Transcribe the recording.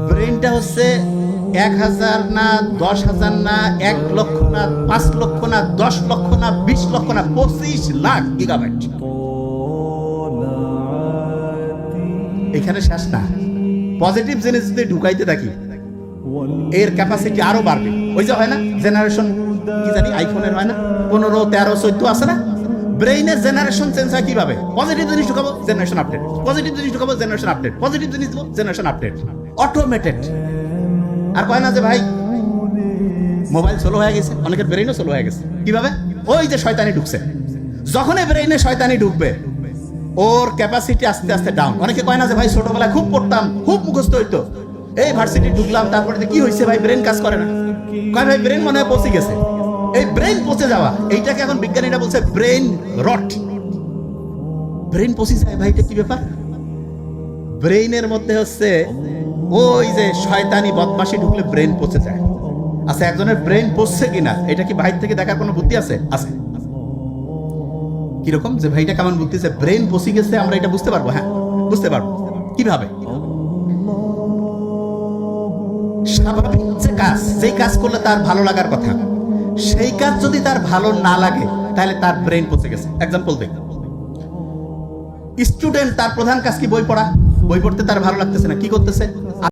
ব্রেনটা হচ্ছে 1000 না 10,000 না 1 লক্ষ না 5 লক্ষ না 10 লক্ষ না 20 লক্ষ না 25 লাখ গিগাবাইট। এখানে শেষ না। পজিটিভ জিনিস যদি ঢুকাইতে থাকি এর ক্যাপাসিটি আরো বাড়বে। ওই যে হয় না জেনারেশন, কি জানি আইফোনের হয় না 15, 13, 14 আছে না, ব্রেইনের জেনারেশন চেঞ্জ হয় কিভাবে? পজিটিভ জিনিস ঢুকাবো, জেনারেশন আপডেট, পজিটিভ জিনিস ঢুকাবো, জেনারেশন আপডেট, পজিটিভ জিনিস দেবো, জেনারেশন আপডেট, অটোমেটেড। আর কয় না যে ভাই মোবাইল স্লো হয়ে গেছে, অনেকের ব্রেইনও স্লো হয়ে গেছে। কিভাবে? ওই যে শয়তানি ঢুকছে। যখনই ব্রেইনে শয়তানি ঢুকবে ওর ক্যাপাসিটি আস্তে আস্তে ডাউন। অনেকে কয় না যে ভাই ছোটবেলায় খুব পড়তাম, খুব মুখস্থ হইতো, এই ভার্সিটি ঢুকলাম, তারপরে কি হয়েছে ভাই, ব্রেন কাজ করে না। কয় ভাই ব্রেন মনে হয় পচে গেছে। এই ব্রেন পচে যাওয়া, এইটাকে এখন বিজ্ঞানীরা বলছে ব্রেন রট। ব্রেন পচে যায় ভাই, এটা কি ব্যাপার? ব্রেইনের মধ্যে হচ্ছে ওই যে শয়তানি বদমাশি ঢুকলে ব্রেন পচে যায়। আচ্ছা, একজনের ব্রেন পচছে কিনা এটা কি বাইরে থেকে দেখার কোনো বুদ্ধি আছে? আছে। কিরকম যে ভাইটা কেমন বুঝতেছে, ব্রেন পচে গেছে, আমরা এটা বুঝতে পারবো? হ্যাঁ বুঝতে পারবো। কিভাবে? স্বাভাবিক যে কাজ, যেই কাজ করলে তার ভালো লাগার কথা, সেই কাজ যদি তার ভালো না লাগে তাহলে তার ব্রেন পচে গেছে। এক্সাম্পল দেখ, স্টুডেন্ট তার প্রধান কাজ কি? বই পড়া। বই পড়তে তার ভালো লাগতেছে না, কি করতেছে?